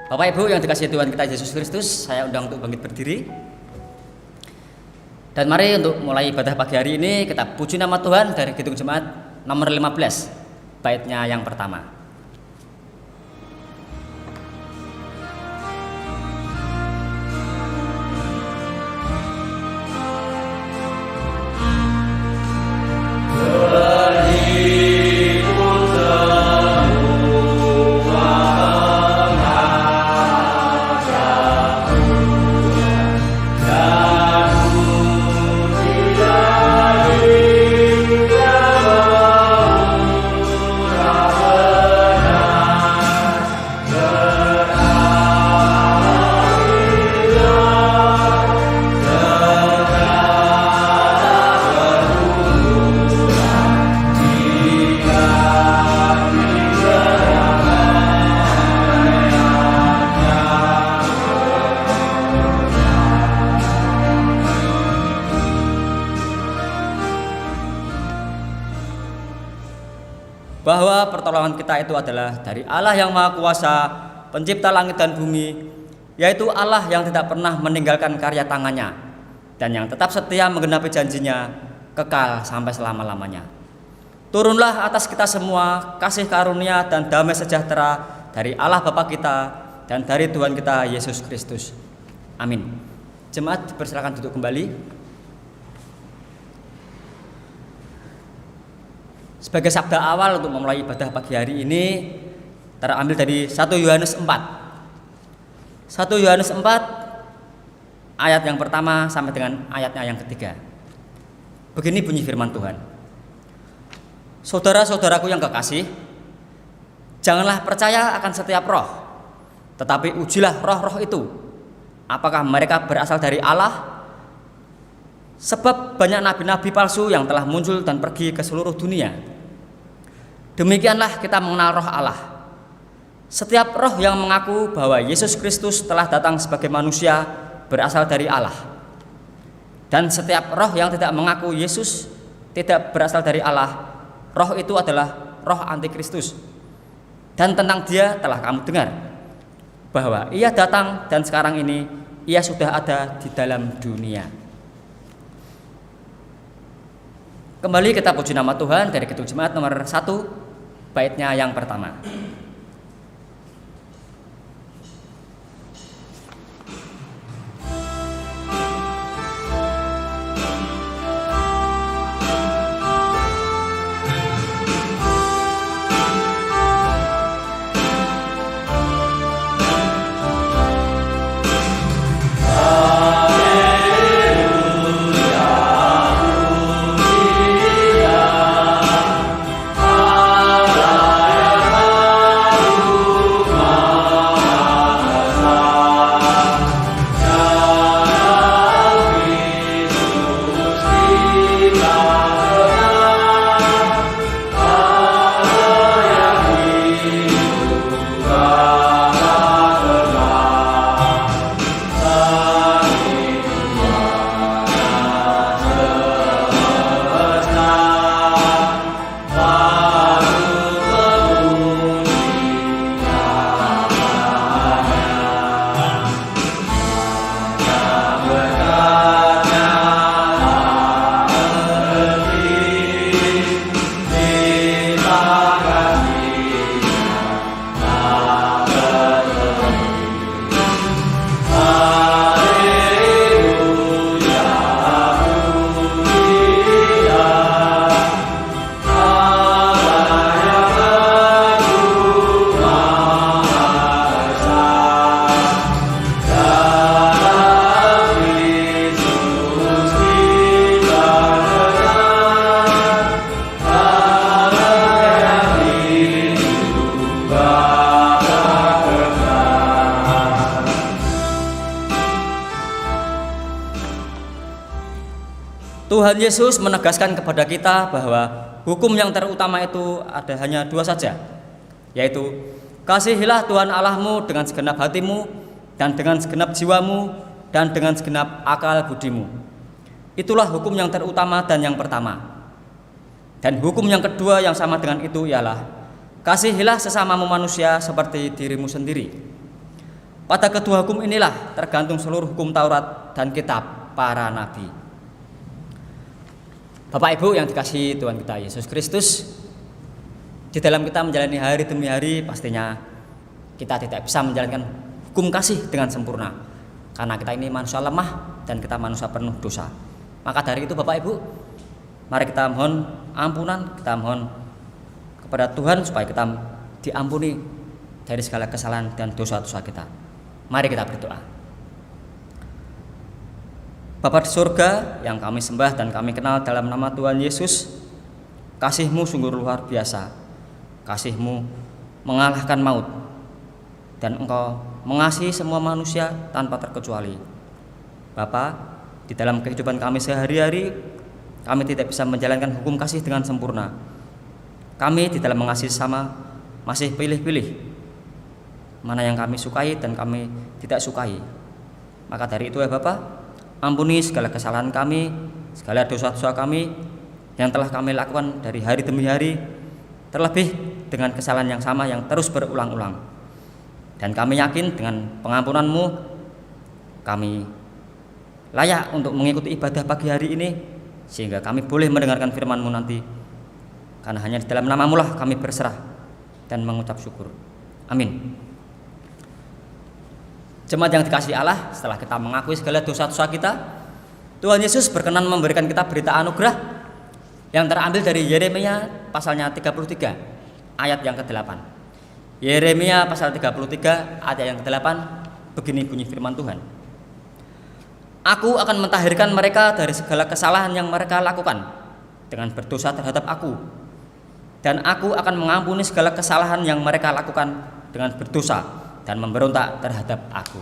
Bapak Ibu yang dikasihi Tuhan kita Yesus Kristus, saya undang untuk bangkit berdiri. Dan mari untuk mulai ibadah pagi hari ini kita puji nama Tuhan dari Kidung Jemaat nomor 15, baitnya yang pertama. Bahwa pertolongan kita itu adalah dari Allah yang Maha Kuasa, pencipta langit dan bumi, yaitu Allah yang tidak pernah meninggalkan karya tangannya dan yang tetap setia menggenapi janjinya kekal sampai selama-lamanya. Turunlah atas kita semua kasih karunia dan damai sejahtera dari Allah Bapa kita dan dari Tuhan kita Yesus Kristus. Amin. Jemaat dipersilakan duduk kembali. Sebagai sabda awal untuk memulai ibadah pagi hari ini terambil dari 1 Yohanes 4. 1 Yohanes 4 ayat yang pertama sampai dengan ayatnya yang ketiga. Begini bunyi firman Tuhan. Saudara-saudaraku yang kekasih, janganlah percaya akan setiap roh, tetapi ujilah roh-roh itu, apakah mereka berasal dari Allah? Sebab banyak nabi-nabi palsu yang telah muncul dan pergi ke seluruh dunia. Demikianlah kita mengenal roh Allah. Setiap roh yang mengaku bahwa Yesus Kristus telah datang sebagai manusia berasal dari Allah. Dan setiap roh yang tidak mengaku Yesus tidak berasal dari Allah, roh itu adalah roh antikristus. Dan tentang dia telah kamu dengar bahwa ia datang dan sekarang ini ia sudah ada di dalam dunia. Kembali kita puji nama Tuhan dari Kidung Jemaat nomor 1, baitnya yang pertama. Tuhan Yesus menegaskan kepada kita bahwa hukum yang terutama itu ada hanya 2 saja, yaitu kasihilah Tuhan Allahmu dengan segenap hatimu dan dengan segenap jiwamu dan dengan segenap akal budimu. Itulah hukum yang terutama dan yang pertama. Dan hukum yang kedua yang sama dengan itu ialah kasihilah sesamamu manusia seperti dirimu sendiri. Pada kedua hukum inilah tergantung seluruh hukum Taurat dan kitab para nabi. Bapak Ibu yang dikasihi Tuhan kita Yesus Kristus, di dalam kita menjalani hari demi hari, pastinya kita tidak bisa menjalankan hukum kasih dengan sempurna, karena kita ini manusia lemah dan kita manusia penuh dosa. Maka dari itu Bapak Ibu, mari kita mohon ampunan, kita mohon kepada Tuhan supaya kita diampuni dari segala kesalahan dan dosa-dosa kita. Mari kita berdoa. Bapa di surga yang kami sembah dan kami kenal dalam nama Tuhan Yesus, kasih-Mu sungguh luar biasa. Kasih-Mu mengalahkan maut, dan Engkau mengasihi semua manusia tanpa terkecuali. Bapa, di dalam kehidupan kami sehari-hari, kami tidak bisa menjalankan hukum kasih dengan sempurna. Kami di dalam mengasihi sama masih pilih-pilih mana yang kami sukai dan kami tidak sukai. Maka dari itu ya Bapak, ampuni segala kesalahan kami, segala dosa-dosa kami yang telah kami lakukan dari hari demi hari, terlebih dengan kesalahan yang sama yang terus berulang-ulang. Dan kami yakin dengan pengampunan-Mu kami layak untuk mengikuti ibadah pagi hari ini, sehingga kami boleh mendengarkan firman-Mu nanti. Karena hanya di dalam nama-Mu lah kami berserah dan mengucap syukur. Amin. Jemaat yang dikasihi Allah, setelah kita mengakui segala dosa-dosa kita, Tuhan Yesus berkenan memberikan kita berita anugerah yang terambil dari Yeremia pasalnya 33 ayat yang ke-8. Yeremia pasal 33 ayat yang ke-8, begini bunyi firman Tuhan. Aku akan mentahirkan mereka dari segala kesalahan yang mereka lakukan dengan berdosa terhadap aku, dan aku akan mengampuni segala kesalahan yang mereka lakukan dengan berdosa dan memberontak terhadap aku.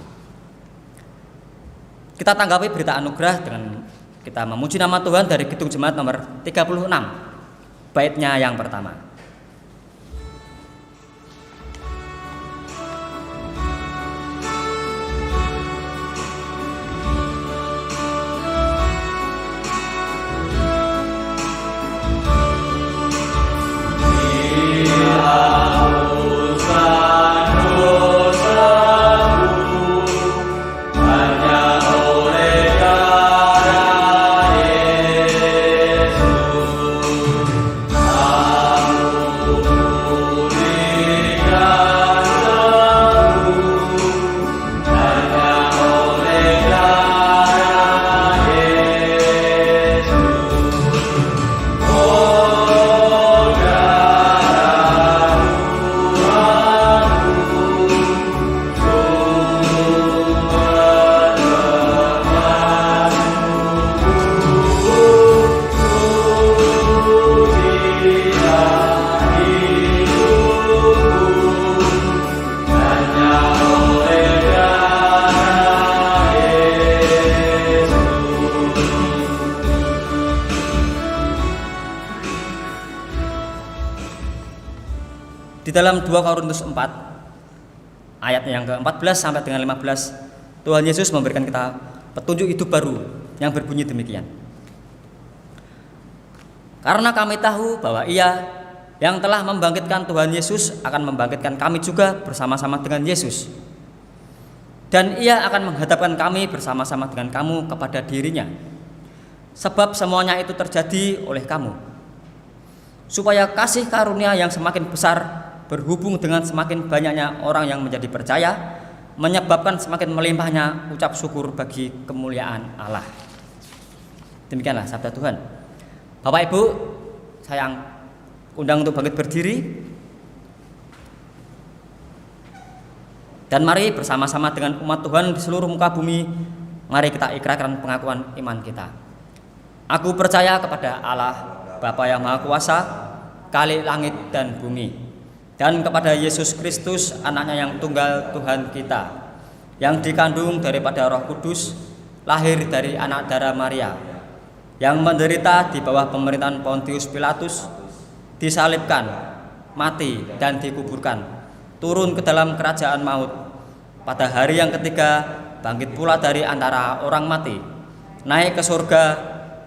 Kita tanggapi berita anugerah dengan kita memuji nama Tuhan dari Kidung Jemaat nomor 36, baitnya yang pertama. Di dalam 2 Korintus 4 ayat yang ke-14 sampai dengan 15, Tuhan Yesus memberikan kita petunjuk hidup baru yang berbunyi demikian. Karena kami tahu bahwa Ia yang telah membangkitkan Tuhan Yesus akan membangkitkan kami juga bersama-sama dengan Yesus. Dan Ia akan menghadapkan kami bersama-sama dengan kamu kepada dirinya. Sebab semuanya itu terjadi oleh kamu, supaya kasih karunia yang semakin besar berhubung dengan semakin banyaknya orang yang menjadi percaya, menyebabkan semakin melimpahnya ucap syukur bagi kemuliaan Allah. Demikianlah sabda Tuhan. Bapak Ibu, saya undang untuk bangkit berdiri, dan mari bersama-sama dengan umat Tuhan di seluruh muka bumi, mari kita ikrarkan pengakuan iman kita. Aku percaya kepada Allah Bapa yang Maha Kuasa, Khalik langit dan bumi, dan kepada Yesus Kristus, anaknya yang tunggal Tuhan kita, yang dikandung daripada Roh Kudus, lahir dari anak darah Maria, yang menderita di bawah pemerintahan Pontius Pilatus, disalibkan, mati dan dikuburkan, turun ke dalam kerajaan maut, pada hari yang ketiga bangkit pula dari antara orang mati, naik ke surga,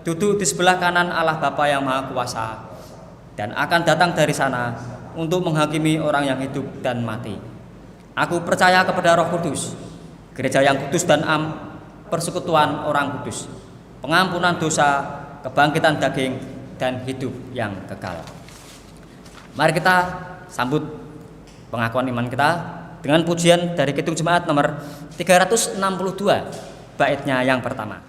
duduk di sebelah kanan Allah Bapa yang Maha Kuasa, dan akan datang dari sana untuk menghakimi orang yang hidup dan mati. Aku percaya kepada Roh Kudus, gereja yang kudus dan am, persekutuan orang kudus, pengampunan dosa, kebangkitan daging, dan hidup yang kekal. Mari kita sambut pengakuan iman kita dengan pujian dari Kidung Jemaat nomor 362, baitnya yang pertama.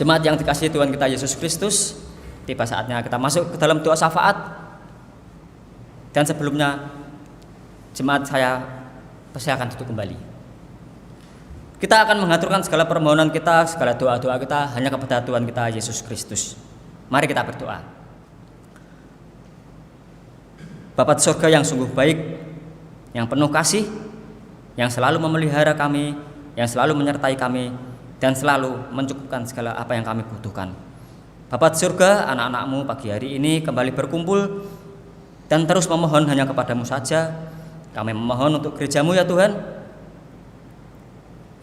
Jemaat yang dikasihi Tuhan kita Yesus Kristus, tiba saatnya kita masuk ke dalam doa syafaat. Dan sebelumnya, jemaat saya persilakan duduk kembali. Kita akan mengaturkan segala permohonan kita, segala doa-doa kita hanya kepada Tuhan kita Yesus Kristus. Mari kita berdoa. Bapa di surga yang sungguh baik, yang penuh kasih, yang selalu memelihara kami, yang selalu menyertai kami, dan selalu mencukupkan segala apa yang kami butuhkan. Bapa di surga, anak-anak-Mu pagi hari ini kembali berkumpul dan terus memohon hanya kepadamu saja. Kami memohon untuk gereja-Mu ya Tuhan,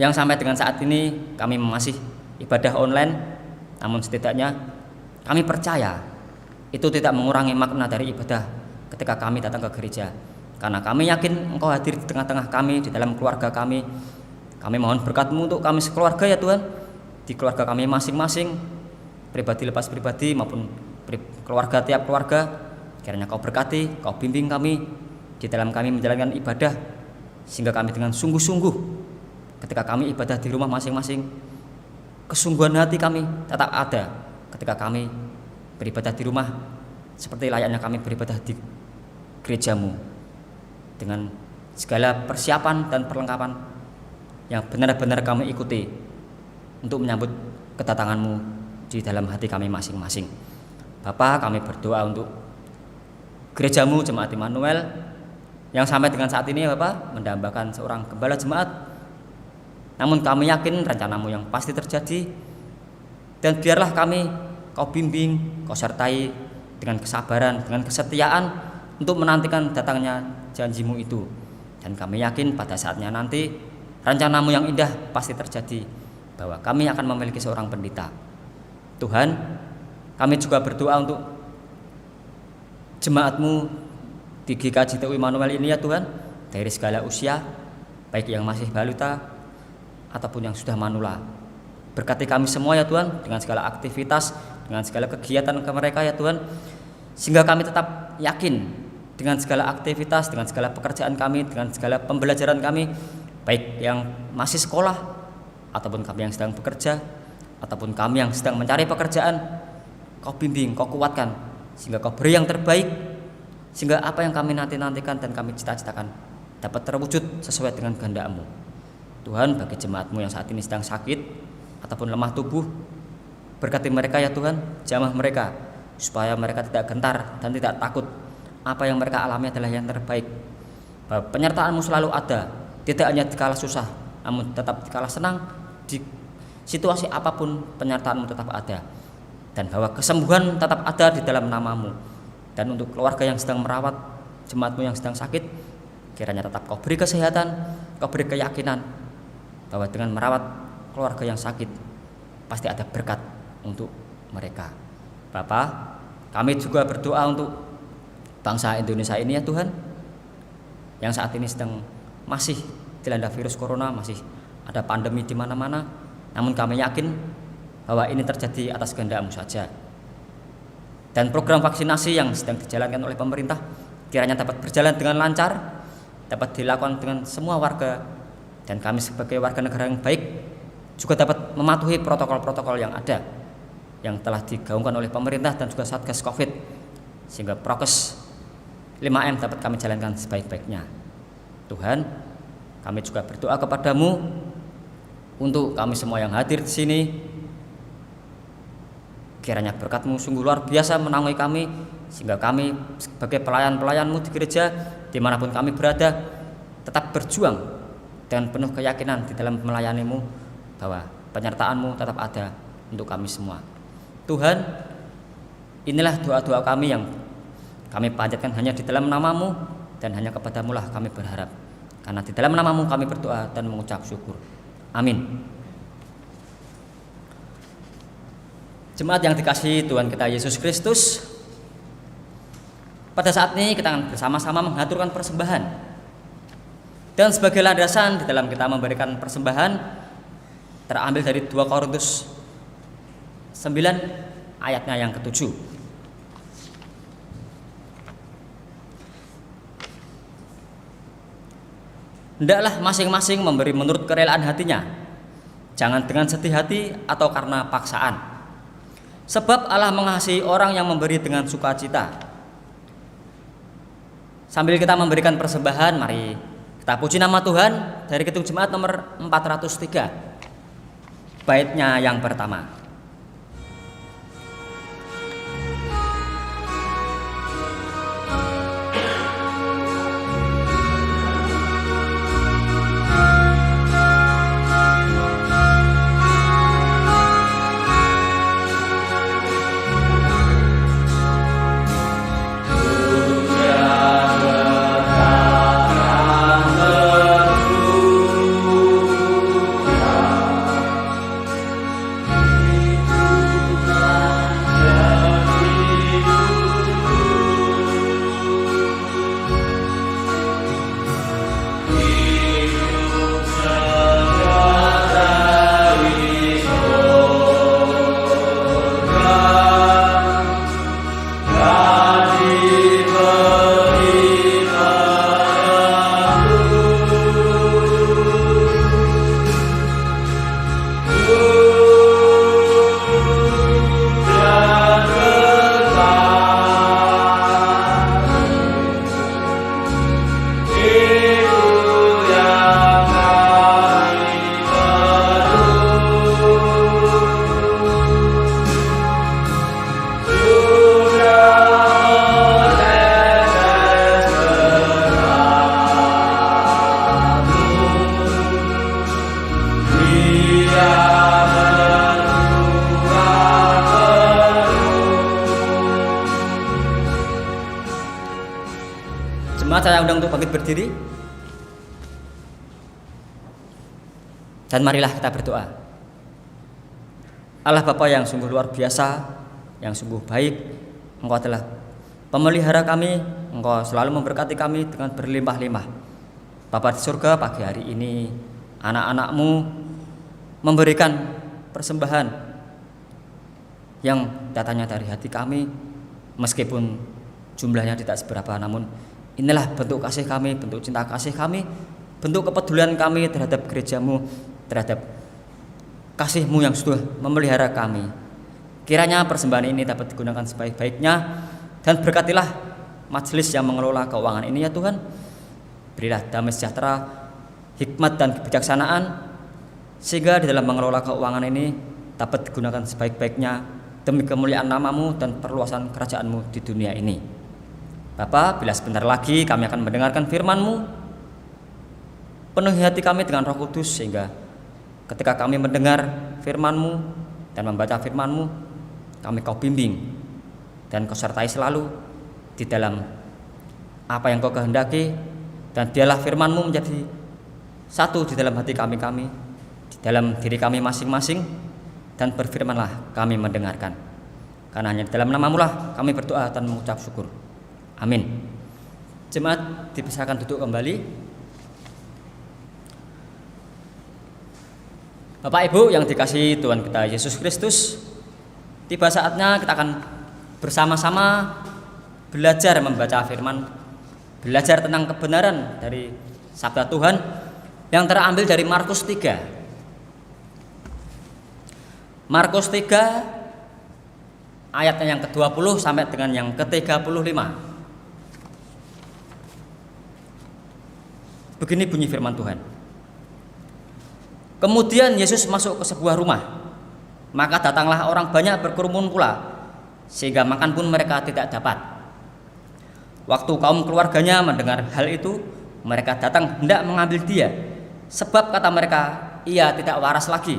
yang sampai dengan saat ini kami masih ibadah online, namun setidaknya kami percaya itu tidak mengurangi makna dari ibadah ketika kami datang ke gereja, karena kami yakin Engkau hadir di tengah-tengah kami, di dalam keluarga kami. Kami mohon berkat-Mu untuk kami sekeluarga ya Tuhan, di keluarga kami masing-masing, pribadi lepas pribadi maupun keluarga tiap keluarga. Kiranya Kau berkati, Kau bimbing kami di dalam kami menjalankan ibadah, sehingga kami dengan sungguh-sungguh ketika kami ibadah di rumah masing-masing, kesungguhan hati kami tetap ada ketika kami beribadah di rumah, seperti layaknya kami beribadah di gereja-Mu, dengan segala persiapan dan perlengkapan yang benar-benar kami ikuti untuk menyambut kedatangan-Mu di dalam hati kami masing-masing. Bapa, kami berdoa untuk gereja-Mu Jemaat Immanuel yang sampai dengan saat ini Bapa mendambakan seorang gembala jemaat. Namun kami yakin rencana-Mu yang pasti terjadi, dan biarlah kami Kau bimbing, Kau sertai dengan kesabaran, dengan kesetiaan untuk menantikan datangnya janji-Mu itu. Dan kami yakin pada saatnya nanti rencana-Mu yang indah pasti terjadi, bahwa kami akan memiliki seorang pendeta. Tuhan, kami juga berdoa untuk jemaat-Mu di GKJ Immanuel ini ya Tuhan, dari segala usia, baik yang masih balita ataupun yang sudah manula. Berkati kami semua ya Tuhan, dengan segala aktivitas, dengan segala kegiatan mereka ya Tuhan, sehingga kami tetap yakin dengan segala aktivitas, dengan segala pekerjaan kami, dengan segala pembelajaran kami, baik yang masih sekolah ataupun kami yang sedang bekerja ataupun kami yang sedang mencari pekerjaan. Kau bimbing, Kau kuatkan, sehingga Kau beri yang terbaik, sehingga apa yang kami nantikan dan kami cita-citakan dapat terwujud sesuai dengan kehendak-Mu. Tuhan, bagi jemaat-Mu yang saat ini sedang sakit ataupun lemah tubuh, berkati mereka ya Tuhan, jamah mereka supaya mereka tidak gentar dan tidak takut. Apa yang mereka alami adalah yang terbaik. Bahwa penyertaan-Mu selalu ada, tidak hanya dikala susah, namun tetap dikala senang, di situasi apapun penyertaan-Mu tetap ada. Dan bahwa kesembuhan tetap ada di dalam nama-Mu. Dan untuk keluarga yang sedang merawat jemaat-Mu yang sedang sakit, kiranya tetap Kau beri kesehatan, Kau beri keyakinan bahwa dengan merawat keluarga yang sakit pasti ada berkat untuk mereka. Bapa, kami juga berdoa untuk bangsa Indonesia ini ya Tuhan, yang saat ini sedang masih dilanda virus corona, masih ada pandemi di mana-mana, namun kami yakin bahwa ini terjadi atas kehendak-Mu saja. Dan program vaksinasi yang sedang dijalankan oleh pemerintah kiranya dapat berjalan dengan lancar, dapat dilakukan dengan semua warga, dan kami sebagai warga negara yang baik juga dapat mematuhi protokol-protokol yang ada, yang telah digaungkan oleh pemerintah dan juga Satgas Covid, sehingga prokes 5M dapat kami jalankan sebaik-baiknya. Tuhan, kami juga berdoa kepadamu untuk kami semua yang hadir di sini. Kiranya berkat-Mu sungguh luar biasa menaungi kami, sehingga kami sebagai pelayan-pelayan-Mu di gereja dimanapun kami berada tetap berjuang dengan penuh keyakinan di dalam melayani-Mu, bahwa penyertaan-Mu tetap ada untuk kami semua. Tuhan, inilah doa-doa kami yang kami panjatkan hanya di dalam nama-Mu, dan hanya kepadamu lah kami berharap, karena di dalam nama-Mu kami berdoa dan mengucap syukur. Amin. Jemaat yang dikasihi Tuhan kita Yesus Kristus, pada saat ini kita akan bersama-sama mengaturkan persembahan. Dan sebagai landasan di dalam kita memberikan persembahan terambil dari 2 Korintus 9 ayatnya yang ke-7. Hendaklah masing-masing memberi menurut kerelaan hatinya, jangan dengan sedih hati atau karena paksaan. Sebab Allah mengasihi orang yang memberi dengan sukacita. Sambil kita memberikan persembahan, mari kita puji nama Tuhan dari Kidung Jemaat nomor 403, baitnya yang pertama. Saya undang untuk bangkit berdiri, dan marilah kita berdoa. Allah Bapa yang sungguh luar biasa, yang sungguh baik, Engkau adalah pemelihara kami, Engkau selalu memberkati kami dengan berlimpah-limpah. Bapa di surga, pagi hari ini anak-anak-Mu memberikan persembahan yang datangnya dari hati kami, meskipun jumlahnya tidak seberapa, namun inilah bentuk kasih kami, bentuk cinta kasih kami, bentuk kepedulian kami terhadap gereja-Mu, terhadap kasih-Mu yang sudah memelihara kami. Kiranya persembahan ini dapat digunakan sebaik-baiknya, dan berkatilah majelis yang mengelola keuangan ini ya Tuhan. Berilah damai sejahtera, hikmat dan kebijaksanaan, sehingga di dalam mengelola keuangan ini dapat digunakan sebaik-baiknya demi kemuliaan nama-Mu dan perluasan kerajaan-Mu di dunia ini. Bapa, bila sebentar lagi kami akan mendengarkan firman-Mu, penuhi hati kami dengan Roh Kudus, sehingga ketika kami mendengar firman-Mu dan membaca firman-Mu, kami Kau bimbing dan Kau sertai selalu di dalam apa yang Kau kehendaki, dan biarlah firman-Mu menjadi satu di dalam hati kami, di dalam diri kami masing-masing, dan berfirmanlah kami mendengarkan. Karena hanya di dalam nama-Mu lah kami berdoa dan mengucap syukur. Amin. Jemaat dipersilakan duduk kembali. Bapak Ibu yang dikasihi Tuhan kita Yesus Kristus, tiba saatnya kita akan bersama-sama belajar membaca firman, belajar tentang kebenaran dari sabda Tuhan yang terambil dari Markus 3. Markus 3 ayatnya yang ke-20 sampai dengan yang ke-35. Begini bunyi firman Tuhan. Kemudian Yesus masuk ke sebuah rumah, maka datanglah orang banyak berkerumun pula, sehingga makan pun mereka tidak dapat. Waktu kaum keluarganya mendengar hal itu, mereka datang hendak mengambil dia, sebab kata mereka, ia tidak waras lagi.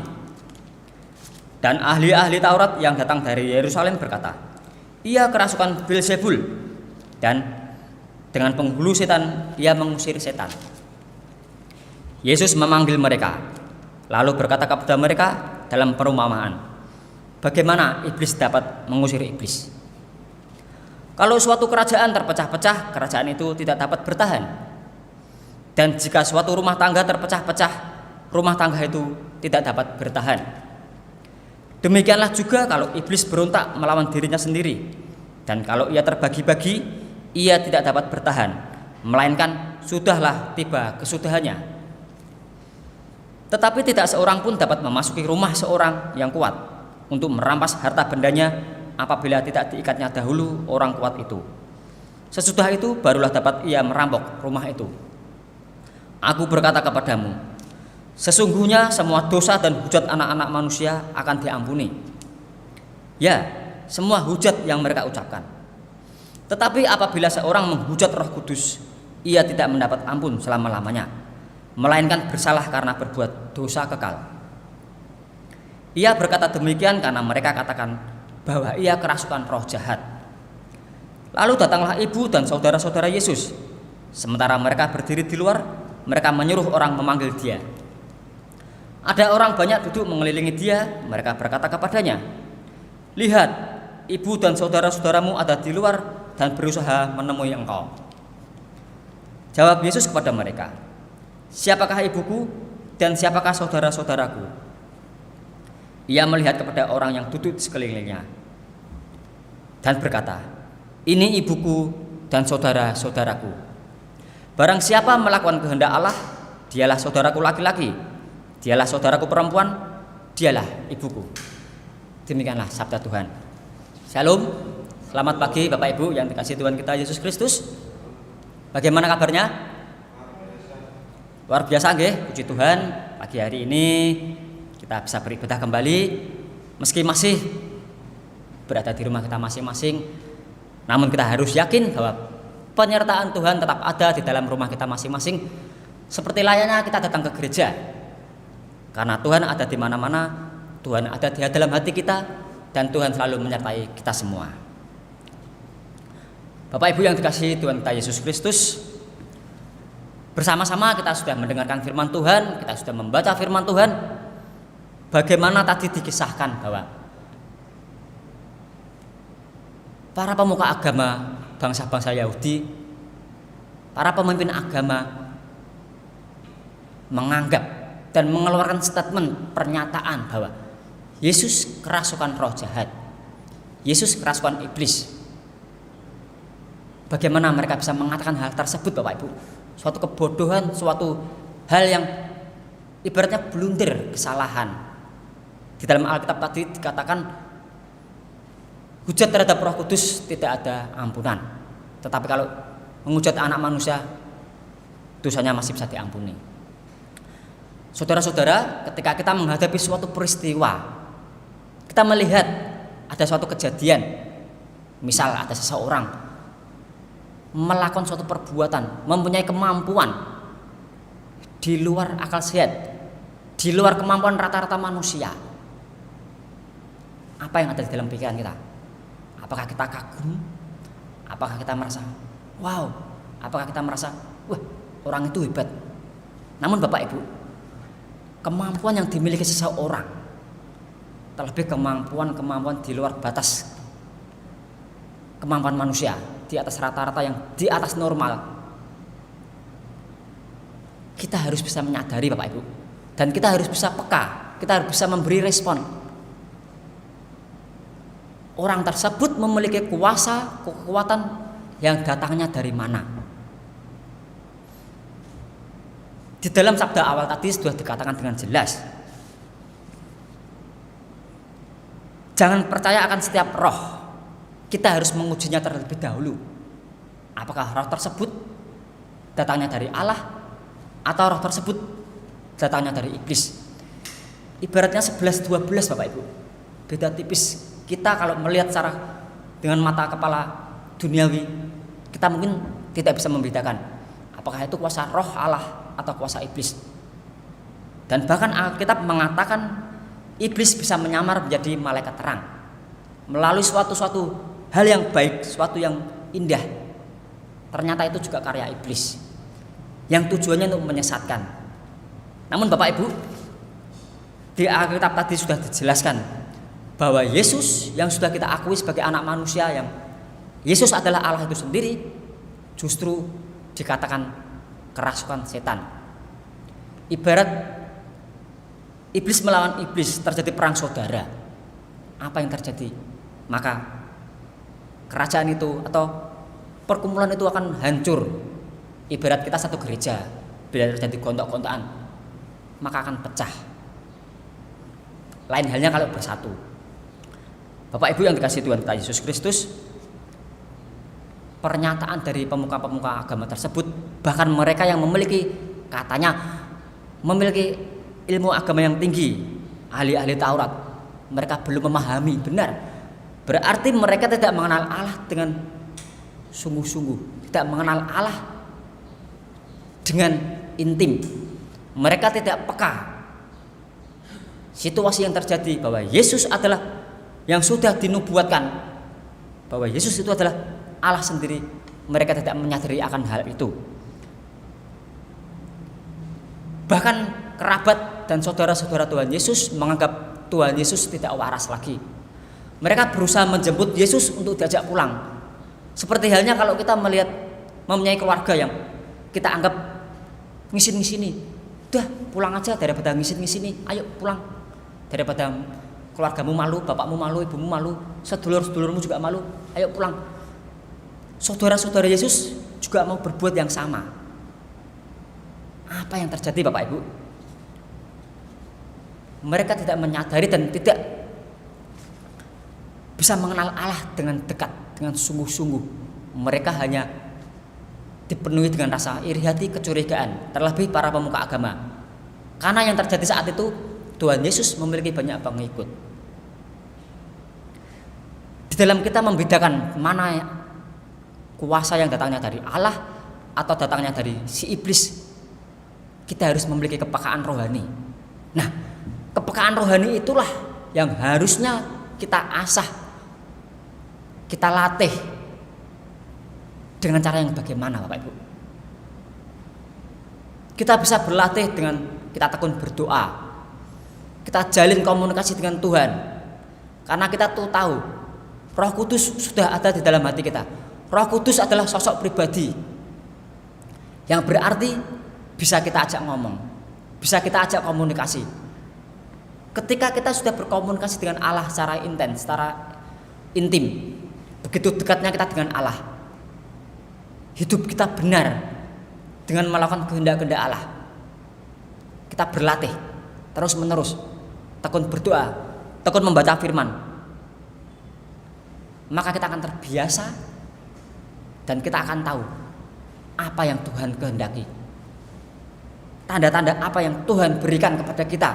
Dan ahli-ahli Taurat yang datang dari Yerusalem berkata, ia kerasukan Beelzebul, dan dengan penghulu setan ia mengusir setan. Yesus memanggil mereka, lalu berkata kepada mereka dalam perumpamaan, bagaimana iblis dapat mengusir iblis? Kalau suatu kerajaan terpecah-pecah, kerajaan itu tidak dapat bertahan. Dan jika suatu rumah tangga terpecah-pecah, rumah tangga itu tidak dapat bertahan. Demikianlah juga kalau iblis berontak melawan dirinya sendiri, dan kalau ia terbagi-bagi, ia tidak dapat bertahan, melainkan sudahlah tiba kesudahannya. Tetapi tidak seorang pun dapat memasuki rumah seorang yang kuat untuk merampas harta bendanya apabila tidak diikatnya dahulu orang kuat itu. Sesudah itu barulah dapat ia merampok rumah itu. Aku berkata kepadamu, sesungguhnya semua dosa dan hujat anak-anak manusia akan diampuni. Ya, semua hujat yang mereka ucapkan. Tetapi apabila seorang menghujat Roh Kudus, ia tidak mendapat ampun selama-lamanya, melainkan bersalah karena berbuat dosa kekal. Ia berkata demikian karena mereka katakan bahwa ia kerasukan roh jahat. Lalu datanglah ibu dan saudara-saudara Yesus. Sementara mereka berdiri di luar, mereka menyuruh orang memanggil dia. Ada orang banyak duduk mengelilingi dia, mereka berkata kepadanya, lihat, ibu dan saudara-saudaramu ada di luar dan berusaha menemui engkau. Jawab Yesus kepada mereka, siapakah ibuku dan siapakah saudara-saudaraku? Ia melihat kepada orang yang duduk di sekelilingnya dan berkata, ini ibuku dan saudara-saudaraku. Barang siapa melakukan kehendak Allah, dialah saudaraku laki-laki, dialah saudaraku perempuan, dialah ibuku. Demikianlah sabda Tuhan. Shalom, selamat pagi Bapak Ibu yang dikasihi Tuhan kita Yesus Kristus. Bagaimana kabarnya? Luar biasa nggih, puji Tuhan, pagi hari ini kita bisa beribadah kembali meski masih berada di rumah kita masing-masing. Namun kita harus yakin bahwa penyertaan Tuhan tetap ada di dalam rumah kita masing-masing, seperti layaknya kita datang ke gereja. Karena Tuhan ada di mana-mana, Tuhan ada di dalam hati kita, dan Tuhan selalu menyertai kita semua. Bapak Ibu yang dikasihi Tuhan kita Yesus Kristus, bersama-sama kita sudah mendengarkan firman Tuhan, kita sudah membaca firman Tuhan. Bagaimana tadi dikisahkan bahwa para pemuka agama bangsa-bangsa Yahudi, para pemimpin agama menganggap dan mengeluarkan statement pernyataan bahwa Yesus kerasukan roh jahat, Yesus kerasukan iblis. Bagaimana mereka bisa mengatakan hal tersebut, Bapak Ibu? Suatu kebodohan, suatu hal yang ibaratnya blunder, kesalahan. Di dalam Alkitab tadi dikatakan hujat terhadap Roh Kudus tidak ada ampunan. Tetapi kalau menghujat anak manusia, dosanya masih bisa diampuni. Saudara-saudara, ketika kita menghadapi suatu peristiwa, kita melihat ada suatu kejadian, misal ada seseorang melakukan suatu perbuatan, mempunyai kemampuan di luar akal sehat, di luar kemampuan rata-rata manusia. Apa yang ada di dalam pikiran kita? Apakah kita kagum? Apakah kita merasa wow? Apakah kita merasa wah, orang itu hebat? Namun Bapak Ibu, kemampuan yang dimiliki seseorang, terlebih kemampuan di luar batas kemampuan manusia, di atas rata-rata yang di atas normal, kita harus bisa menyadari Bapak Ibu, dan kita harus bisa peka kita harus bisa memberi respon. Orang tersebut memiliki kuasa, kekuatan yang datangnya dari mana? Di dalam sabda awal tadi sudah dikatakan dengan jelas. Jangan percaya akan setiap roh. Kita harus mengujinya terlebih dahulu. Apakah roh tersebut datangnya dari Allah atau roh tersebut datangnya dari iblis? Ibaratnya 11-12 Bapak Ibu. Beda tipis. Kita kalau melihat secara dengan mata kepala duniawi, kita mungkin tidak bisa membedakan apakah itu kuasa roh Allah atau kuasa iblis. Dan bahkan Alkitab mengatakan iblis bisa menyamar menjadi malaikat terang melalui suatu hal yang baik, suatu yang indah. Ternyata itu juga karya iblis yang tujuannya untuk menyesatkan. Namun Bapak Ibu, di Alkitab tadi sudah dijelaskan bahwa Yesus yang sudah kita akui sebagai anak manusia, yang Yesus adalah Allah itu sendiri, justru dikatakan kerasukan setan. Ibarat iblis melawan iblis, terjadi perang saudara. Apa yang terjadi? Maka kerajaan itu atau perkumpulan itu akan hancur. Ibarat kita satu gereja, bila terjadi gontok-gontokan, maka akan pecah. Lain halnya kalau bersatu. Bapak Ibu yang dikasihi Tuhan kita Yesus Kristus, pernyataan dari pemuka-pemuka agama tersebut, bahkan mereka yang memiliki, katanya memiliki ilmu agama yang tinggi, ahli-ahli Taurat, mereka belum memahami benar. Berarti mereka tidak mengenal Allah dengan sungguh-sungguh, tidak mengenal Allah dengan intim. Mereka tidak peka situasi yang terjadi bahwa Yesus adalah yang sudah dinubuatkan, bahwa Yesus itu adalah Allah sendiri. Mereka tidak menyadari akan hal itu. Bahkan kerabat dan saudara-saudara Tuhan Yesus menganggap Tuhan Yesus tidak waras lagi. Mereka berusaha menjemput Yesus untuk diajak pulang. Seperti halnya kalau kita melihat mempunyai keluarga yang kita anggap ngisin-ngisini, udah pulang aja daripada ngisin-ngisini, ayo pulang. Daripada keluargamu malu, bapakmu malu, ibumu malu, sedulur-sedulurmu juga malu, ayo pulang. Saudara-saudara Yesus juga mau berbuat yang sama. Apa yang terjadi Bapak Ibu? Mereka tidak menyadari dan tidak bisa mengenal Allah dengan dekat, dengan sungguh-sungguh. Mereka hanya dipenuhi dengan rasa iri hati, kecurigaan, terlebih para pemuka agama. Karena yang terjadi saat itu, Tuhan Yesus memiliki banyak pengikut. Di dalam kita membedakan mana kuasa yang datangnya dari Allah atau datangnya dari si iblis, kita harus memiliki kepekaan rohani. Nah, kepekaan rohani itulah yang harusnya kita asah, kita latih dengan cara yang bagaimana Bapak Ibu? Kita bisa berlatih dengan kita tekun berdoa, kita jalin komunikasi dengan Tuhan, karena kita tuh tahu Roh Kudus sudah ada di dalam hati kita. Roh Kudus adalah sosok pribadi yang berarti bisa kita ajak ngomong, bisa kita ajak komunikasi. Ketika kita sudah berkomunikasi dengan Allah secara intens, secara intim, begitu dekatnya kita dengan Allah, hidup kita benar dengan melakukan kehendak-kehendak Allah. Kita berlatih terus menerus, tekun berdoa, tekun membaca firman, maka kita akan terbiasa dan kita akan tahu apa yang Tuhan kehendaki, tanda-tanda apa yang Tuhan berikan kepada kita.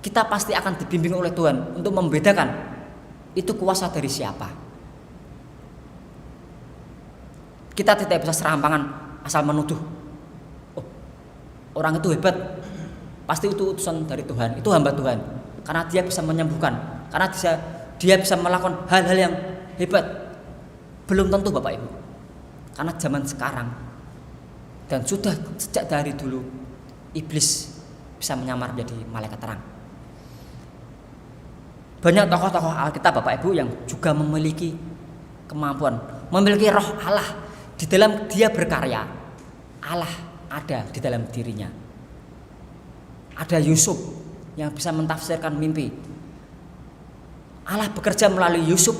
Kita pasti akan dibimbing oleh Tuhan untuk membedakan itu kuasa dari siapa. Kita tidak bisa serampangan asal menuduh, oh, orang itu hebat, pasti itu utusan dari Tuhan, itu hamba Tuhan, karena dia bisa menyembuhkan, karena dia bisa melakukan hal-hal yang hebat. Belum tentu Bapak Ibu, karena zaman sekarang dan sudah sejak dari dulu iblis bisa menyamar menjadi malaikat terang. Banyak tokoh-tokoh Alkitab Bapak Ibu yang juga memiliki kemampuan, memiliki roh Allah. Di dalam dia berkarya, Allah ada di dalam dirinya. Ada Yusuf, yang bisa mentafsirkan mimpi. Allah bekerja melalui Yusuf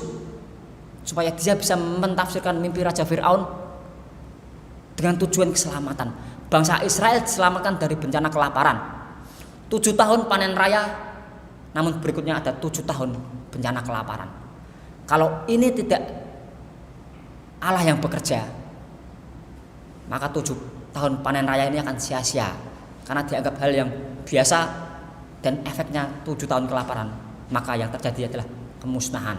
supaya dia bisa mentafsirkan mimpi Raja Fir'aun dengan tujuan keselamatan. Bangsa Israel diselamatkan dari bencana kelaparan. 7 tahun panen raya, namun berikutnya ada 7 tahun bencana kelaparan. Kalau ini tidak Allah yang bekerja, maka 7 tahun panen raya ini akan sia-sia karena dianggap hal yang biasa dan efeknya 7 tahun kelaparan. Maka yang terjadi adalah kemusnahan.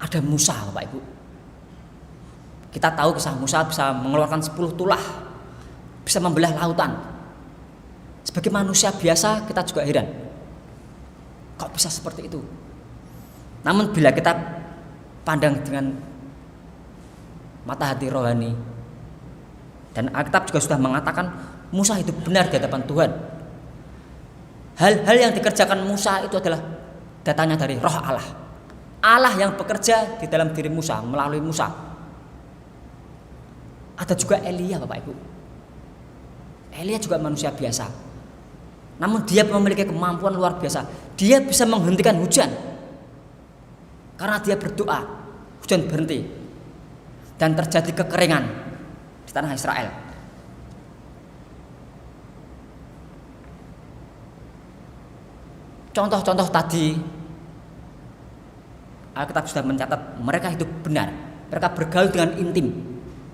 Ada Musa, Bapak Ibu. Kita tahu kisah Musa bisa mengeluarkan 10 tulah, bisa membelah lautan. Sebagai manusia biasa kita juga heran, kok bisa seperti itu. Namun bila kita pandang dengan mata hati rohani, dan Alkitab juga sudah mengatakan Musa hidup benar di hadapan Tuhan. Hal-hal yang dikerjakan Musa itu adalah datangnya dari Roh Allah. Allah yang bekerja di dalam diri Musa melalui Musa. Ada juga Elia, Bapak Ibu. Elia juga manusia biasa, namun dia memiliki kemampuan luar biasa. Dia bisa menghentikan hujan karena dia berdoa, hujan berhenti dan terjadi kekeringan di tanah Israel. Contoh-contoh tadi Alkitab sudah mencatat mereka hidup benar, mereka bergaul dengan intim,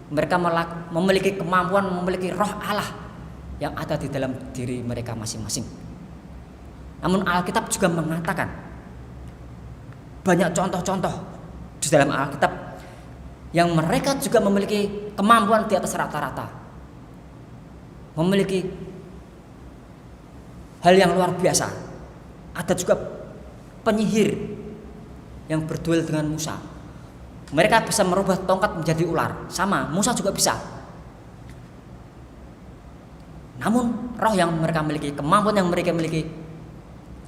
mereka memiliki kemampuan, memiliki Roh Allah yang ada di dalam diri mereka masing-masing. Namun Alkitab juga mengatakan banyak contoh-contoh di dalam Alkitab yang mereka juga memiliki kemampuan di atas rata-rata, memiliki hal yang luar biasa. Ada juga penyihir yang berduel dengan Musa. Mereka bisa merubah tongkat menjadi ular. Sama, Musa juga bisa. Namun roh yang mereka miliki, kemampuan yang mereka miliki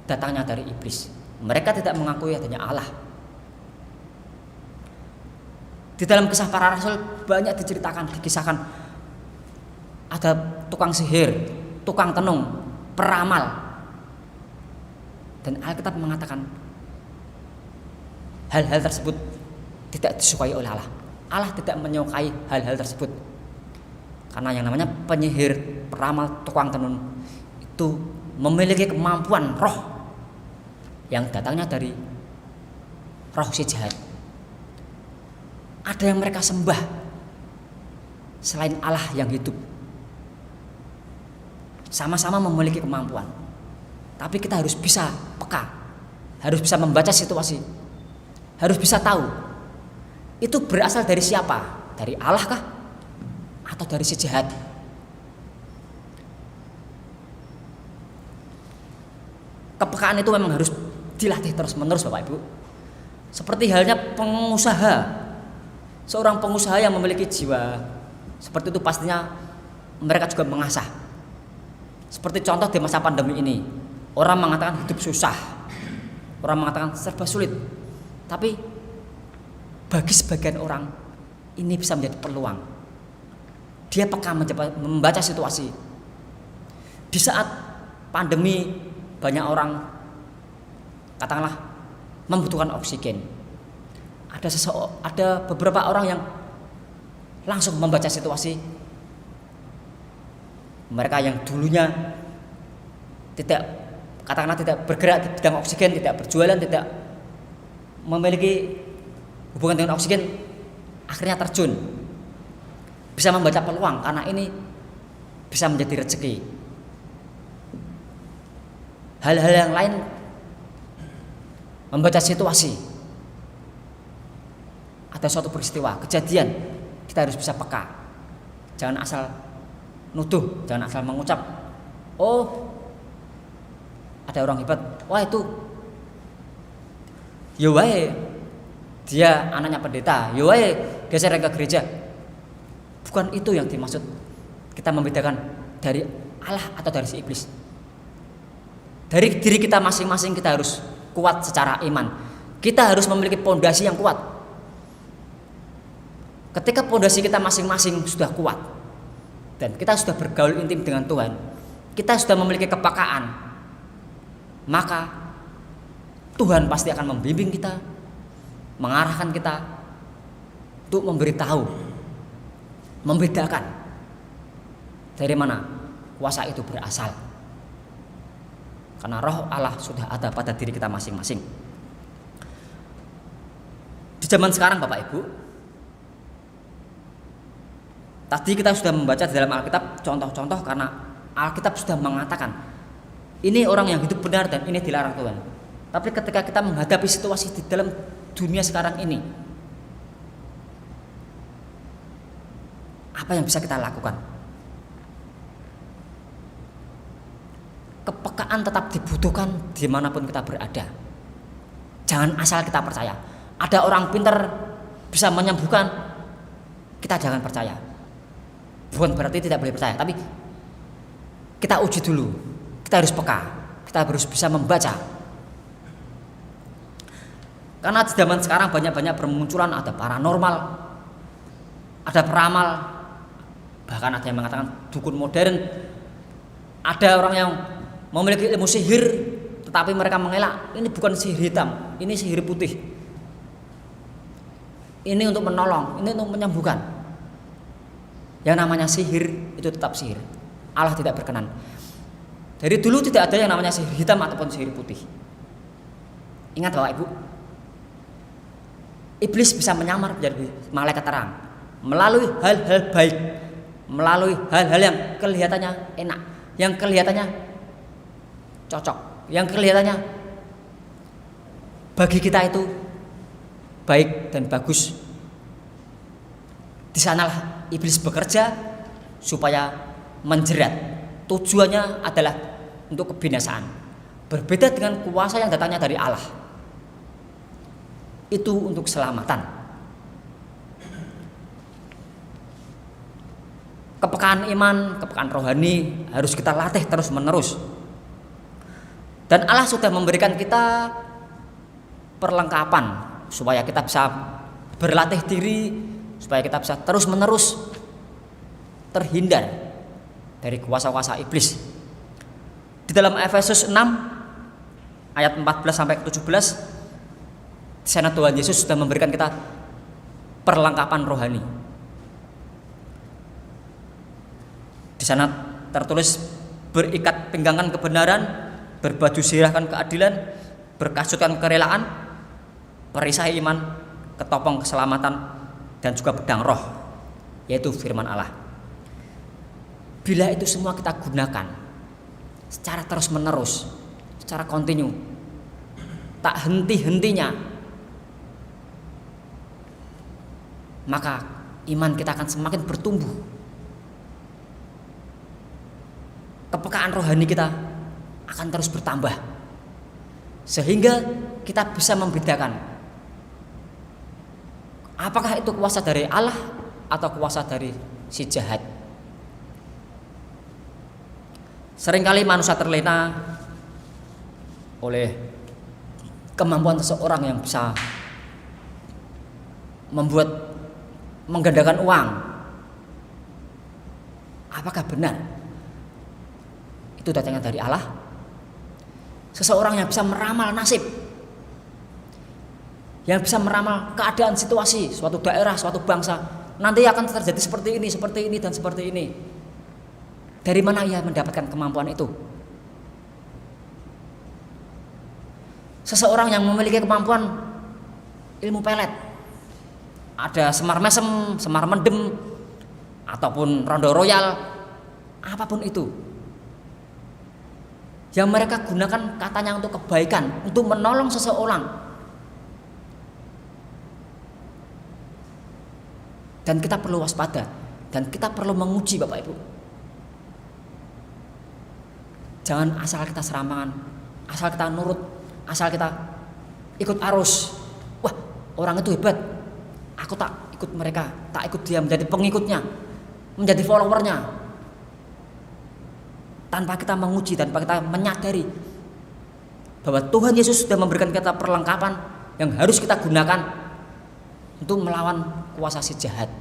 datangnya dari iblis. Mereka tidak mengakui adanya Allah. Di dalam kisah para rasul banyak diceritakan, dikisahkan ada tukang sihir, tukang tenung, peramal. Dan Alkitab mengatakan hal-hal tersebut tidak disukai oleh Allah. Allah tidak menyukai hal-hal tersebut. Karena yang namanya penyihir, peramal, tukang tenun itu memiliki kemampuan roh yang datangnya dari roh si jahat. Ada yang mereka sembah selain Allah yang hidup. Sama-sama memiliki kemampuan. Tapi kita harus bisa peka, harus bisa membaca situasi, harus bisa tahu itu berasal dari siapa, dari Allah kah atau dari si jahat. Kepekaan itu memang harus dilatih terus-menerus, Bapak Ibu. Seperti halnya pengusaha, seorang pengusaha yang memiliki jiwa seperti itu pastinya mereka juga mengasah. Seperti contoh di masa pandemi ini, orang mengatakan hidup susah, orang mengatakan serba sulit. Tapi bagi sebagian orang ini bisa menjadi peluang. Dia peka membaca situasi. Di saat pandemi banyak orang katakanlah membutuhkan oksigen. Ada beberapa orang yang langsung membaca situasi. Mereka yang dulunya katakanlah tidak bergerak di bidang oksigen, tidak berjualan, tidak memiliki hubungan dengan oksigen, akhirnya terjun, bisa membaca peluang karena ini bisa menjadi rezeki. Hal-hal yang lain membaca situasi, ada suatu peristiwa, kejadian, kita harus bisa peka. Jangan asal nuduh, jangan asal mengucap, oh ada orang hebat, wah itu Yowae dia anaknya pendeta, Yowae dia sering ke gereja. Bukan itu yang dimaksud kita membedakan dari Allah atau dari si iblis. Dari diri kita masing-masing kita harus kuat secara iman. Kita harus memiliki pondasi yang kuat. Ketika pondasi kita masing-masing sudah kuat dan kita sudah bergaul intim dengan Tuhan, kita sudah memiliki kepekaan, maka Tuhan pasti akan membimbing kita, mengarahkan kita untuk memberitahu, membedakan dari mana kuasa itu berasal. Karena roh Allah sudah ada pada diri kita masing-masing. Di zaman sekarang Bapak Ibu, tadi kita sudah membaca di dalam Alkitab contoh-contoh, karena Alkitab sudah mengatakan ini orang yang hidup benar dan ini dilarang Tuhan. Tapi ketika kita menghadapi situasi di dalam dunia sekarang ini, apa yang bisa kita lakukan? Kepekaan tetap dibutuhkan dimanapun kita berada. Jangan asal kita percaya. Ada orang pintar bisa menyembuhkan, kita jangan percaya. Bukan berarti tidak boleh percaya, tapi kita uji dulu. Kita harus peka, kita harus bisa membaca. Karena di zaman sekarang banyak-banyak bermunculan, ada paranormal, ada peramal, bahkan ada yang mengatakan dukun modern. Ada orang yang memiliki ilmu sihir, tetapi mereka mengelak, ini bukan sihir hitam, ini sihir putih. Ini untuk menolong, ini untuk menyembuhkan. Yang namanya sihir itu tetap sihir. Allah tidak berkenan. Dari dulu tidak ada yang namanya sihir hitam ataupun sihir putih. Ingat Bapak Ibu, iblis bisa menyamar menjadi malaikat terang melalui hal-hal baik, melalui hal-hal yang kelihatannya enak, yang kelihatannya cocok, yang kelihatannya bagi kita itu baik dan bagus. Di sanalah iblis bekerja supaya menjerat. Tujuannya adalah untuk kebinasaan. Berbeda dengan kuasa yang datangnya dari Allah. Itu untuk keselamatan. Kepekaan iman, kepekaan rohani harus kita latih terus-menerus. Dan Allah sudah memberikan kita perlengkapan supaya kita bisa berlatih diri, supaya kita bisa terus-menerus terhindar dari kuasa-kuasa iblis. Di dalam Efesus 6 ayat 14 sampai 17, di sana Tuhan Yesus sudah memberikan kita perlengkapan rohani. Di sana tertulis, berikat pinggangan kebenaran, berbaju sirahkan keadilan, berkasutkan kerelaan, perisai iman, ketopong keselamatan, dan juga pedang roh, yaitu firman Allah. Bila itu semua kita gunakan secara terus menerus, secara kontinu, tak henti-hentinya, maka iman kita akan semakin bertumbuh. Kepekaan rohani kita akan terus bertambah, sehingga kita bisa membedakan apakah itu kuasa dari Allah atau kuasa dari si jahat. Seringkali manusia terlena oleh kemampuan seseorang yang bisa menggandakan uang. Apakah benar itu datangnya dari Allah? Seseorang yang bisa meramal nasib, yang bisa meramal keadaan situasi suatu daerah, suatu bangsa, nanti akan terjadi seperti ini, dan seperti ini. Dari mana ia mendapatkan kemampuan itu? Seseorang yang memiliki kemampuan ilmu pelet, ada semar mesem, semar mendem, ataupun rondo royal, apapun itu, yang mereka gunakan katanya untuk kebaikan, untuk menolong seseorang. Dan kita perlu waspada, dan kita perlu menguji Bapak Ibu. Jangan asal kita serampangan, asal kita nurut, asal kita ikut arus. Wah, orang itu hebat, aku tak ikut mereka, tak ikut dia, menjadi pengikutnya, menjadi followernya. Tanpa kita menguji, tanpa kita menyadari bahwa Tuhan Yesus sudah memberikan kita perlengkapan yang harus kita gunakan untuk melawan kuasa si jahat.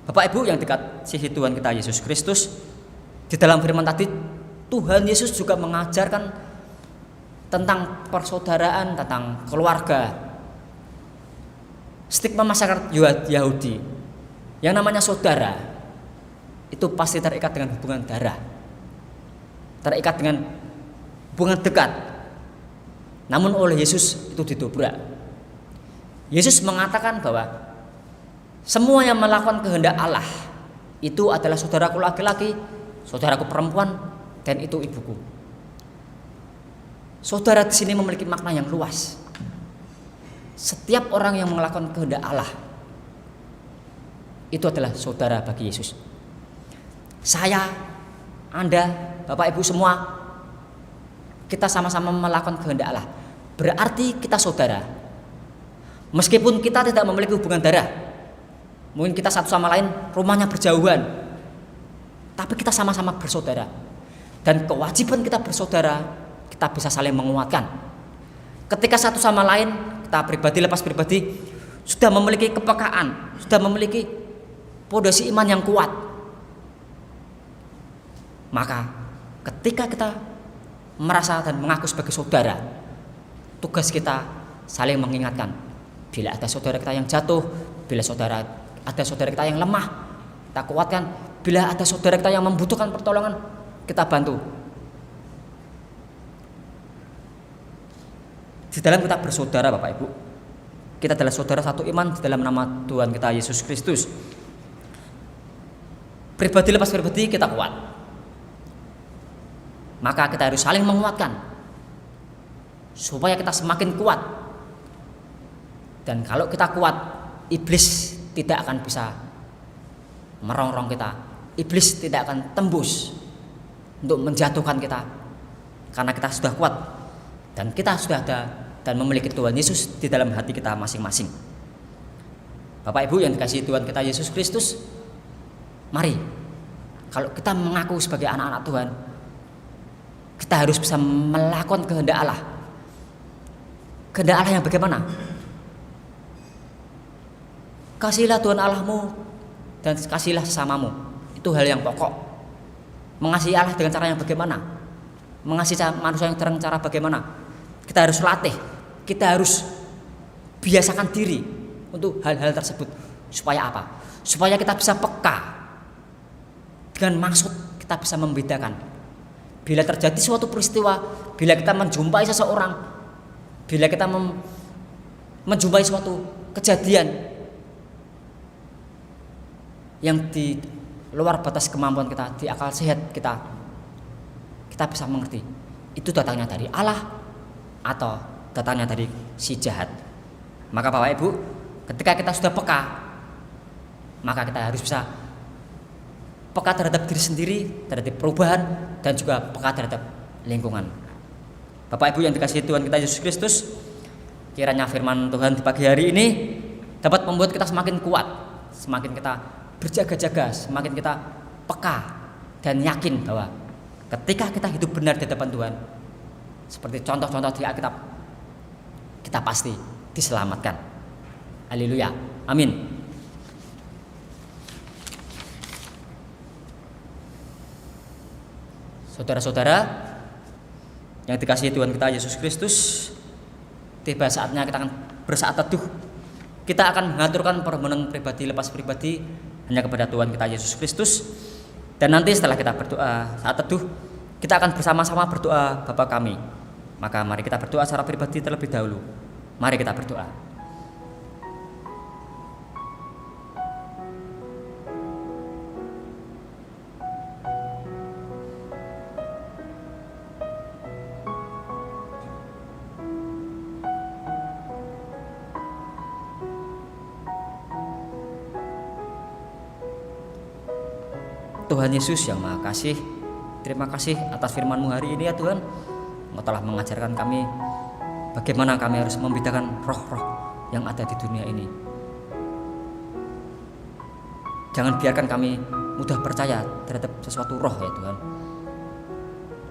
Bapak Ibu yang dikasihi Tuhan kita Yesus Kristus, Di dalam firman tadi Tuhan Yesus juga mengajarkan tentang persaudaraan, tentang keluarga. Stigma masyarakat Yahudi yang namanya saudara itu pasti terikat dengan hubungan darah, terikat dengan hubungan dekat. Namun oleh Yesus itu didobrak. Yesus mengatakan bahwa semua yang melakukan kehendak Allah itu adalah saudaraku laki-laki, saudaraku perempuan, dan itu ibuku. Saudara di sini memiliki makna yang luas. Setiap orang yang melakukan kehendak Allah itu adalah saudara bagi Yesus. Saya, Anda, Bapak Ibu semua, kita sama-sama melakukan kehendak Allah. Berarti kita saudara. Meskipun kita tidak memiliki hubungan darah, mungkin kita satu sama lain rumahnya berjauhan, tapi kita sama-sama bersaudara. Dan kewajiban kita bersaudara, kita bisa saling menguatkan. Ketika satu sama lain, kita pribadi lepas pribadi sudah memiliki kepekaan, sudah memiliki pondasi iman yang kuat, maka ketika kita merasa dan mengaku sebagai saudara, tugas kita saling mengingatkan. Bila ada saudara kita yang jatuh, bila ada saudara kita yang lemah, kita kuatkan. Bila ada saudara kita yang membutuhkan pertolongan, kita bantu. Di dalam kita bersaudara Bapak Ibu, kita adalah saudara satu iman di dalam nama Tuhan kita Yesus Kristus. Pribadi lepas pribadi kita kuat, maka kita harus saling menguatkan supaya kita semakin kuat. Dan kalau kita kuat, iblis tidak akan bisa merongrong kita. Iblis tidak akan tembus untuk menjatuhkan kita, karena kita sudah kuat dan kita sudah ada dan memiliki Tuhan Yesus di dalam hati kita masing-masing. Bapak Ibu yang dikasihi Tuhan kita Yesus Kristus, mari kalau kita mengaku sebagai anak-anak Tuhan, kita harus bisa melakukan kehendak Allah. Kehendak Allah yang bagaimana? Kasihilah Tuhan Allahmu dan kasihilah sesamamu. Itu hal yang pokok. Mengasihi Allah dengan cara yang bagaimana? Mengasihi manusia yang dengan cara bagaimana? Kita harus latih. Kita harus biasakan diri untuk hal-hal tersebut. Supaya apa? Supaya kita bisa peka. Dengan maksud kita bisa membedakan. Bila terjadi suatu peristiwa, bila kita menjumpai seseorang, bila kita menjumpai suatu kejadian yang di luar batas kemampuan kita, di akal sehat kita bisa mengerti itu datangnya dari Allah atau datangnya dari si jahat. Maka Bapak Ibu, ketika kita sudah peka, maka kita harus bisa peka terhadap diri sendiri, terhadap perubahan, dan juga peka terhadap lingkungan. Bapak Ibu yang dikasihi Tuhan kita Yesus Kristus, kiranya firman Tuhan di pagi hari ini dapat membuat kita semakin kuat, semakin kita berjaga-jaga, semakin kita peka dan yakin bahwa ketika kita hidup benar di hadapan Tuhan, seperti contoh-contoh di Alkitab, kita pasti diselamatkan. Haleluya, amin. Saudara-saudara yang dikasihi Tuhan kita Yesus Kristus, tiba saatnya kita akan bersaat teduh. Kita akan mengaturkan permohonan pribadi lepas pribadi hanya kepada Tuhan kita Yesus Kristus. Dan nanti setelah kita berdoa saat teduh, kita akan bersama-sama berdoa Bapa kami. Maka mari kita berdoa secara pribadi terlebih dahulu. Mari kita berdoa. Tuhan Yesus yang Maha Kasih, terima kasih atas firman-Mu hari ini ya Tuhan. Engkau telah mengajarkan kami bagaimana kami harus membedakan roh-roh yang ada di dunia ini. Jangan biarkan kami mudah percaya terhadap sesuatu roh ya Tuhan.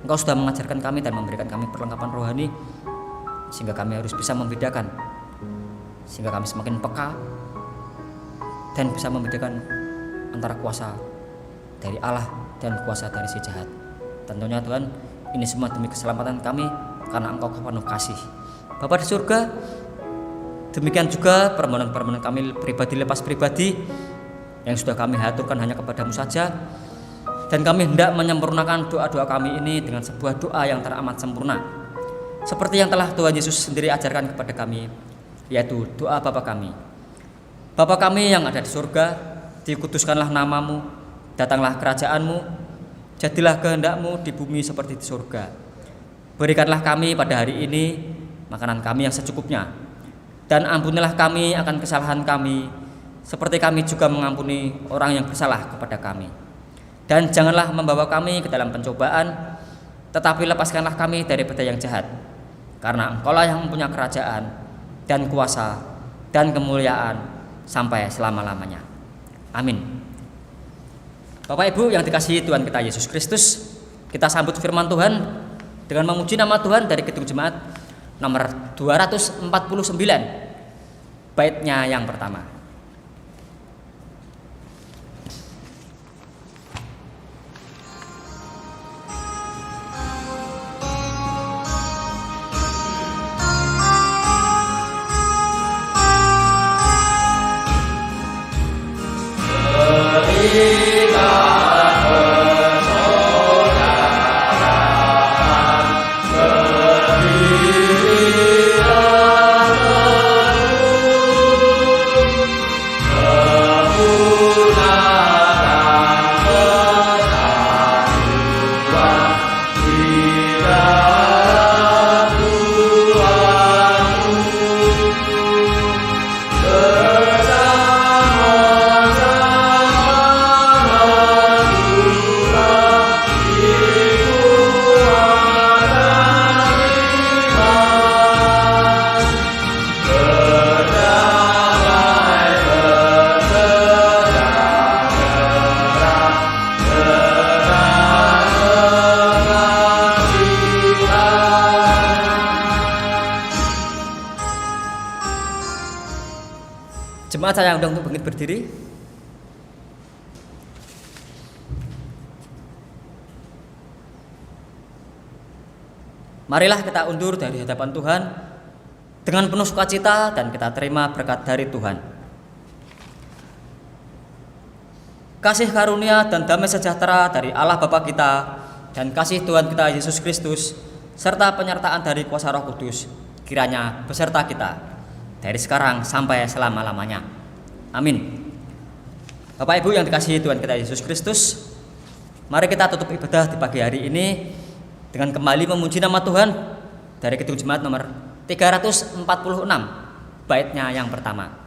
Engkau sudah mengajarkan kami dan memberikan kami perlengkapan rohani, sehingga kami harus bisa membedakan, sehingga kami semakin peka dan bisa membedakan antara kuasa dari Allah dan kuasa dari si jahat. Tentunya Tuhan, ini semua demi keselamatan kami karena Engkau penuh kasih. Bapa di surga, demikian juga permohonan-permohonan kami pribadi lepas pribadi yang sudah kami haturkan hanya kepadamu saja. Dan kami hendak menyempurnakan doa-doa kami ini dengan sebuah doa yang teramat sempurna, seperti yang telah Tuhan Yesus sendiri ajarkan kepada kami, yaitu doa Bapa kami. Bapa kami yang ada di surga, dikuduskanlah namamu, datanglah kerajaanmu, jadilah kehendak-Mu di bumi seperti di surga. Berikanlah kami pada hari ini makanan kami yang secukupnya, dan ampunilah kami akan kesalahan kami, seperti kami juga mengampuni orang yang bersalah kepada kami. Dan janganlah membawa kami ke dalam pencobaan, tetapi lepaskanlah kami daripada yang jahat, karena Engkaulah yang mempunyai kerajaan dan kuasa dan kemuliaan sampai selama-lamanya. Amin. Bapak Ibu yang dikasihi Tuhan kita Yesus Kristus, kita sambut firman Tuhan dengan memuji nama Tuhan dari Kidung Jemaat nomor 249, baitnya yang pertama. Jemaat saya undang untuk bangkit berdiri. Marilah kita undur dari hadapan Tuhan dengan penuh sukacita dan kita terima berkat dari Tuhan. Kasih karunia dan damai sejahtera dari Allah Bapa kita dan kasih Tuhan kita Yesus Kristus serta penyertaan dari kuasa Roh Kudus kiranya beserta kita dari sekarang sampai selama-lamanya. Amin. Bapak Ibu yang dikasihi Tuhan kita Yesus Kristus, mari kita tutup ibadah di pagi hari ini dengan kembali memuji nama Tuhan dari Kidung Jemaat nomor 346, baitnya yang pertama.